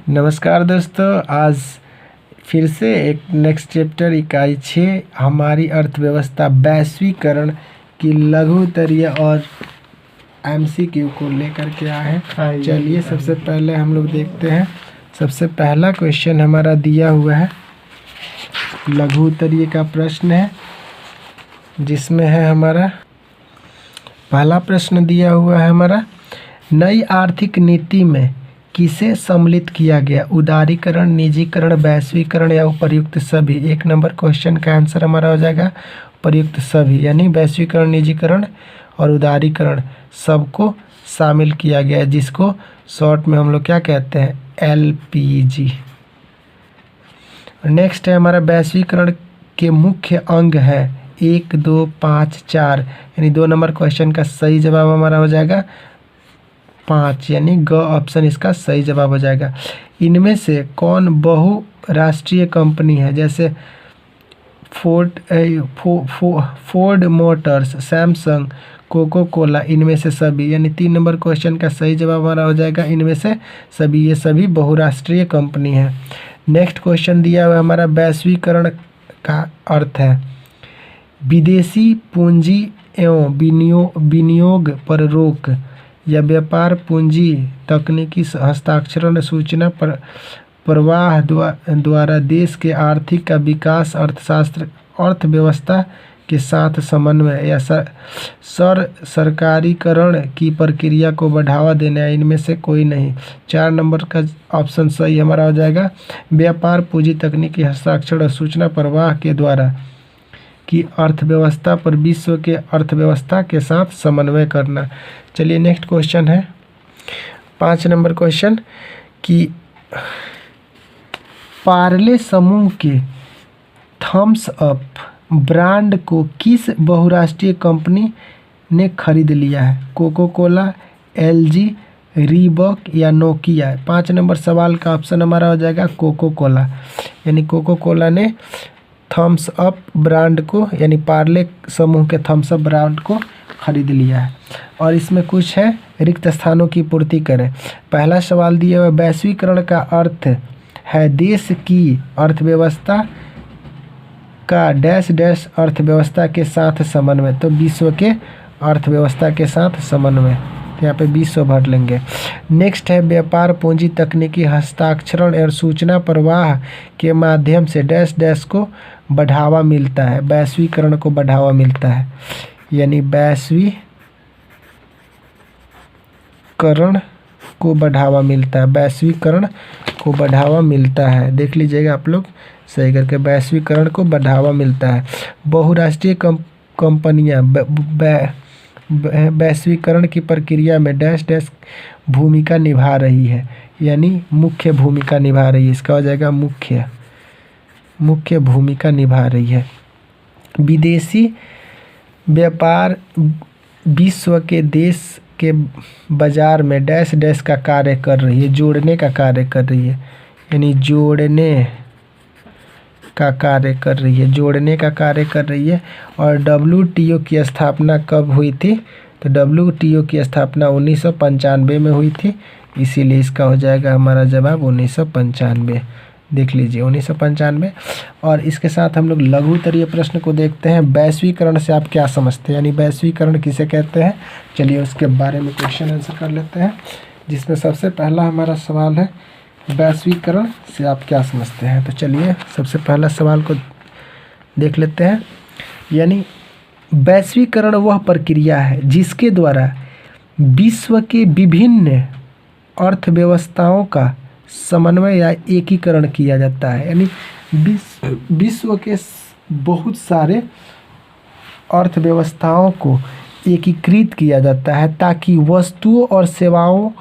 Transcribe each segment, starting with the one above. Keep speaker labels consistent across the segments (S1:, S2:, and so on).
S1: नमस्कार दोस्तों, आज फिर से एक नेक्स्ट चैप्टर इकाई 6 हमारी अर्थव्यवस्था वैश्वीकरण की लघुत्तरीय और एमसीक्यू को लेकर के आए हैं। चलिए सबसे पहले हम लोग देखते हैं। सबसे पहला क्वेश्चन हमारा दिया हुआ है, लघुत्तरीय का प्रश्न है, जिसमें है हमारा पहला प्रश्न दिया हुआ है हमारा, नई आर्थिक नीति में किसे सम्मिलित किया गया? उदारीकरण, निजीकरण, वैश्वीकरण या उपर्युक्त सभी? एक नंबर क्वेश्चन का आंसर हमारा हो जाएगा उपर्युक्त सभी, यानी वैश्वीकरण, निजीकरण और उदारीकरण सबको शामिल किया गया है, जिसको शॉर्ट में हम लोग क्या कहते हैं, एलपीजी। नेक्स्ट है हमारा, वैश्वीकरण के मुख्य अंग है 1, 2, 5, 4, यानी 2 नंबर क्वेश्चन का सही जवाब हमारा हो जाएगा 5, यानी ग ऑप्शन इसका सही जवाब हो जाएगा। इनमें से कौन बहुराष्ट्रीय कंपनी है? जैसे Ford Motors, Samsung, Coca Cola, इनमें से सभी, यानी 3 नंबर क्वेश्चन का सही जवाब हमारा हो जाएगा इनमें से सभी। ये सभी बहुराष्ट्रीय कंपनी है। नेक्स्ट क्वेश्चन दिया हुआ हमारा, वैश्वीकरण का अर्थ है विदेशी पूंजी एवं विनियोग पर रोक या व्यापार पूंजी, तकनीकी हस्ताक्षरण, सूचना प्रवाह द्वारा देश के आर्थिक का विकास, अर्थशास्त्र, अर्थव्यवस्था के साथ समन्वय या सरकारीकरण की प्रक्रिया को बढ़ावा देना है। इनमें से कोई नहीं। 4 नंबर का ऑप्शन सही हमारा हो जाएगा, व्यापार पूंजी, तकनीकी हस्ताक्षर और सूचना प्रवाह के द्वारा की अर्थव्यवस्था पर विश्व के अर्थव्यवस्था के साथ समन्वय करना। चलिए नेक्स्ट क्वेश्चन है 5 नंबर क्वेश्चन कि पार्ले समूह के थम्स अप ब्रांड को किस बहुराष्ट्रीय कंपनी ने खरीद लिया है? कोको कोला, एलजी, रीबॉक या नोकिया? 5 नंबर सवाल का ऑप्शन हमारा हो जाएगा कोको कोला, यानी कोको कोला ने थम्स अप ब्रांड को, यानी पार्ले समूह के थम्स अप ब्रांड को खरीद लिया है। और इसमें कुछ है, रिक्त स्थानों की पूर्ति करें। पहला सवाल दिया हुआ, वैश्वीकरण का अर्थ है देश की अर्थव्यवस्था का डैश डैश अर्थव्यवस्था के साथ समन्वय, तो विश्व के अर्थव्यवस्था के साथ समन्वय, तो यहाँ पे विश्व भर लेंगे। नेक्स्ट है, व्यापार पूंजी, तकनीकी हस्ताक्षरण और सूचना प्रवाह के माध्यम से डैश डैश को बढ़ावा मिलता है, वैश्वीकरण को बढ़ावा मिलता है, यानी वैश्वीकरण को बढ़ावा मिलता है, वैश्वीकरण को बढ़ावा मिलता है। देख लीजिएगा आप लोग सही करके, वैश्वीकरण को बढ़ावा मिलता है। बहुराष्ट्रीय कंपनियां वैश्वीकरण की प्रक्रिया में डैश डैश भूमिका निभा रही है, यानी मुख्य भूमिका निभा रही है। इसका हो जाएगा मुख्य भूमिका निभा रही है। विदेशी व्यापार विश्व के देश के बाजार में डैश डैश का कार्य कर रही है, जोड़ने का कार्य कर रही है, यानी जोड़ने का कार्य कर रही है, जोड़ने का कार्य कर रही है। और WTO की स्थापना कब हुई थी? तो WTO की स्थापना 1995 में हुई थी, इसीलिए इसका हो जाएगा हमारा जवाब 1995। देख लीजिए 1995। और इसके साथ हम लोग लघुत्तरीय प्रश्न को देखते हैं, वैश्वीकरण से आप क्या समझते हैं, यानी वैश्वीकरण किसे कहते हैं। चलिए उसके बारे में क्वेश्चन आंसर कर लेते हैं, जिसमें सबसे पहला हमारा सवाल है, वैश्वीकरण से आप क्या समझते हैं। तो चलिए सबसे पहला सवाल को देख लेते हैं, यानी वैश्वीकरण वह प्रक्रिया है जिसके द्वारा विश्व के विभिन्न अर्थव्यवस्थाओं का समन्वय या एकीकरण किया जाता है, यानी विश्व के बहुत सारे अर्थव्यवस्थाओं को एकीकृत किया जाता है, ताकि वस्तुओं और सेवाओं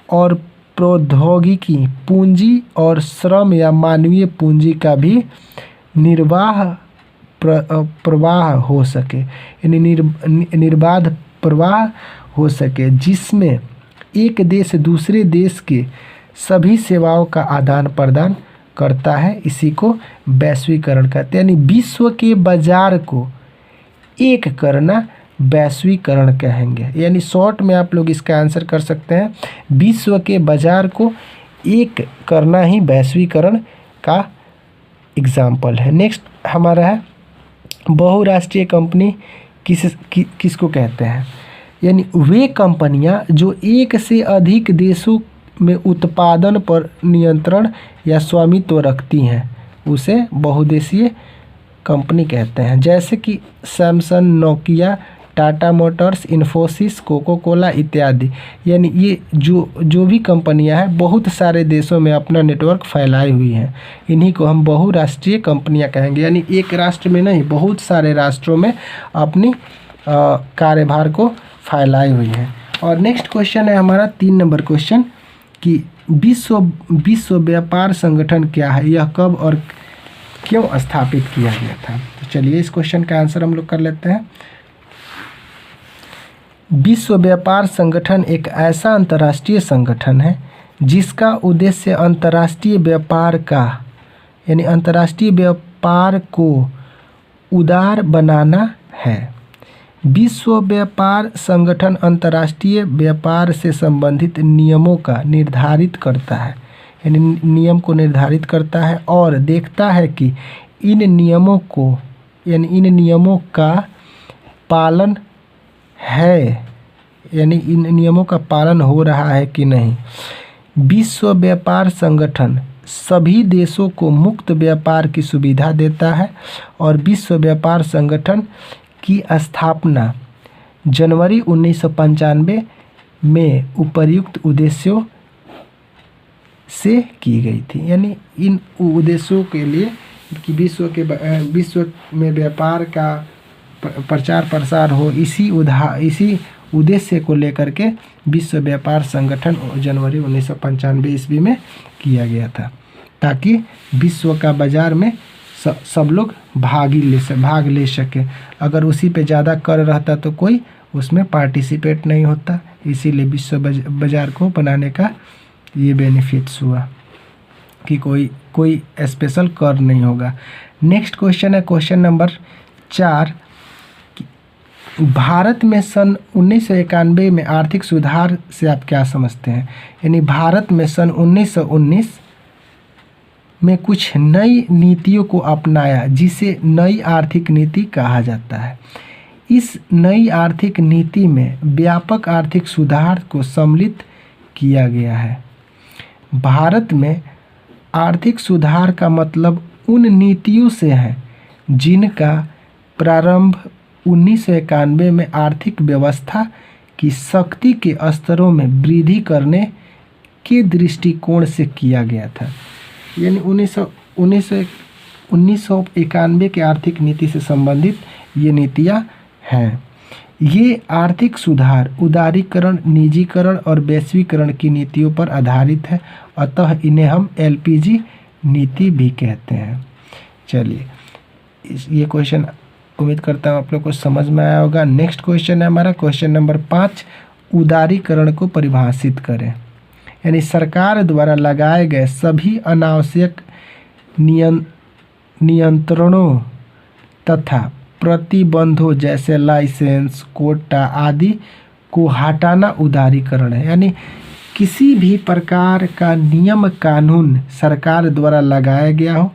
S1: और प्रौद्योगिकी, पूंजी और श्रम या मानवीय पूंजी का भी प्रवाह हो सके, यानी निर्बाध प्रवाह हो सके, जिसमें एक देश दूसरे देश के सभी सेवाओं का आदान प्रदान करता है। इसी को वैश्वीकरण कहते हैं, यानी विश्व के बाजार को एक करना वैश्वीकरण कहेंगे। यानी शॉर्ट में आप लोग इसका आंसर कर सकते हैं, विश्व के बाजार को एक करना ही वैश्वीकरण का एग्जाम्पल है। नेक्स्ट हमारा है बहुराष्ट्रीय कंपनी किसको कहते हैं? यानी वे कंपनियां जो एक से अधिक देशों में उत्पादन पर नियंत्रण या स्वामित्व रखती हैं उसे बहुदेशीय कंपनी कहते हैं। जैसे कि Samsung, Nokia, Tata Motors, Infosys, Coca Cola इत्यादि। यानी ये जो भी कंपनियां हैं बहुत सारे देशों में अपना नेटवर्क फैलाई हुई हैं, इन्हीं को हम बहुराष्ट्रीय कंपनियां कहेंगे। यानी एक राष्ट्र में नहीं, बहुत सारे राष्ट्रों में अपनी कार्यभार को फैलाई हुई है। और नेक्स्ट क्वेश्चन है हमारा 3 नंबर क्वेश्चन कि विश्व व्यापार संगठन क्या है, यह कब और क्यों स्थापित किया गया था? तो चलिए इस क्वेश्चन का आंसर हम लोग कर लेते हैं। विश्व व्यापार संगठन एक ऐसा अंतर्राष्ट्रीय संगठन है जिसका उद्देश्य अंतर्राष्ट्रीय व्यापार का यानी अंतर्राष्ट्रीय व्यापार को उदार बनाना है। विश्व व्यापार संगठन अंतर्राष्ट्रीय व्यापार से संबंधित नियमों का निर्धारित करता है, यानी नियम को निर्धारित करता है और देखता है कि इन नियमों का पालन है, यानी इन नियमों का पालन हो रहा है कि नहीं। विश्व व्यापार संगठन सभी देशों को मुक्त व्यापार की सुविधा देता है और विश्व व्यापार संगठन की स्थापना जनवरी 1995 में उपर्युक्त उद्देश्यों से की गई थी। यानी इन उद्देश्यों के लिए कि विश्व में व्यापार का प्रचार प्रसार हो, इसी उद्देश्य को लेकर के विश्व व्यापार संगठन जनवरी 1995 ईस्वी में किया गया था, ताकि विश्व का बाज़ार में सब लोग भाग ले सके। अगर उसी पे ज़्यादा कर रहता तो कोई उसमें पार्टिसिपेट नहीं होता, इसीलिए विश्व बाज़ार को बनाने का ये बेनिफिट्स हुआ कि कोई स्पेशल कर नहीं होगा। नेक्स्ट क्वेश्चन है क्वेश्चन नंबर 4। भारत में सन 1991 में आर्थिक सुधार से आप क्या समझते हैं? यानी भारत में सन 1919 में कुछ नई नीतियों को अपनाया जिसे नई आर्थिक नीति कहा जाता है। इस नई आर्थिक नीति में व्यापक आर्थिक सुधार को सम्मिलित किया गया है। भारत में आर्थिक सुधार का मतलब उन नीतियों से है जिनका प्रारंभ 1991 में आर्थिक व्यवस्था की शक्ति के स्तरों में वृद्धि करने के दृष्टिकोण से किया गया था। यानी 1991 के आर्थिक नीति से संबंधित ये नीतियाँ हैं। ये आर्थिक सुधार उदारीकरण, निजीकरण और वैश्वीकरण की नीतियों पर आधारित है, अतः इन्हें हम LPG नीति भी कहते हैं। चलिए ये क्वेश्चन उम्मीद करता हूँ आप लोग को समझ में आया होगा। नेक्स्ट क्वेश्चन है हमारा क्वेश्चन नंबर 5। उदारीकरण को परिभाषित करें। यानी सरकार द्वारा लगाए गए सभी अनावश्यक नियंत्रणों तथा प्रतिबंधों जैसे लाइसेंस, कोटा आदि को हटाना उदारीकरण है। यानी किसी भी प्रकार का नियम कानून सरकार द्वारा लगाया गया हो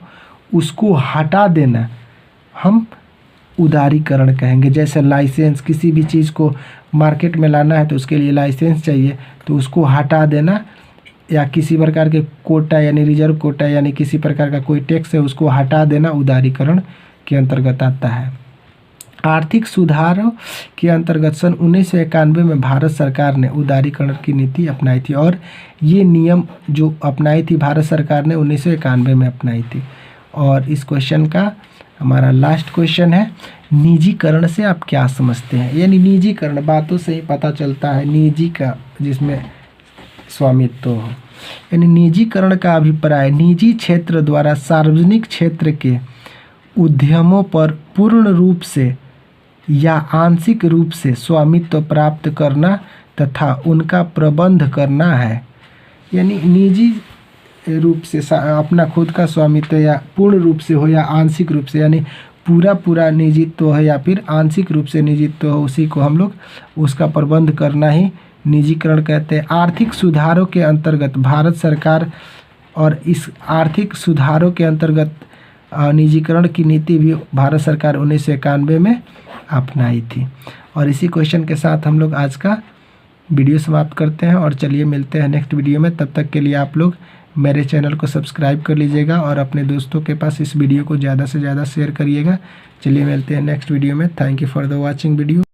S1: उसको हटा देना हम उदारीकरण कहेंगे। जैसे लाइसेंस, किसी भी चीज़ को मार्केट में लाना है तो उसके लिए लाइसेंस चाहिए, तो उसको हटा देना, या किसी प्रकार के कोटा यानी रिजर्व कोटा यानी किसी प्रकार का कोई टैक्स है उसको हटा देना उदारीकरण के अंतर्गत आता है। आर्थिक सुधारों के अंतर्गत सन 1991 में भारत सरकार ने उदारीकरण की नीति अपनाई थी और ये नियम जो अपनाई थी भारत सरकार ने 1991 में अपनाई थी। और इस क्वेश्चन का हमारा लास्ट क्वेश्चन है, निजीकरण से आप क्या समझते हैं? यानी निजीकरण, बातों से ही पता चलता है निजी का जिसमें स्वामित्व हो। यानी निजीकरण का अभिप्राय निजी क्षेत्र द्वारा सार्वजनिक क्षेत्र के उद्यमों पर पूर्ण रूप से या आंशिक रूप से स्वामित्व प्राप्त करना तथा उनका प्रबंध करना है। यानी निजी रूप से अपना खुद का स्वामित्व या पूर्ण रूप से हो या आंशिक रूप से, यानी पूरा निजित्व है या फिर आंशिक रूप से निजित्व हो, उसी को हम लोग उसका प्रबंध करना ही निजीकरण कहते हैं। आर्थिक सुधारों के अंतर्गत भारत सरकार और इस आर्थिक सुधारों के अंतर्गत निजीकरण की नीति भी भारत सरकार 1991 में अपनाई थी। और इसी क्वेश्चन के साथ हम लोग आज का वीडियो समाप्त करते हैं और चलिए मिलते हैं नेक्स्ट वीडियो में। तब तक के लिए आप लोग मेरे चैनल को सब्सक्राइब कर लीजिएगा और अपने दोस्तों के पास इस वीडियो को ज़्यादा से ज़्यादा शेयर करिएगा। चलिए मिलते हैं नेक्स्ट वीडियो में। Thank you for the watching video.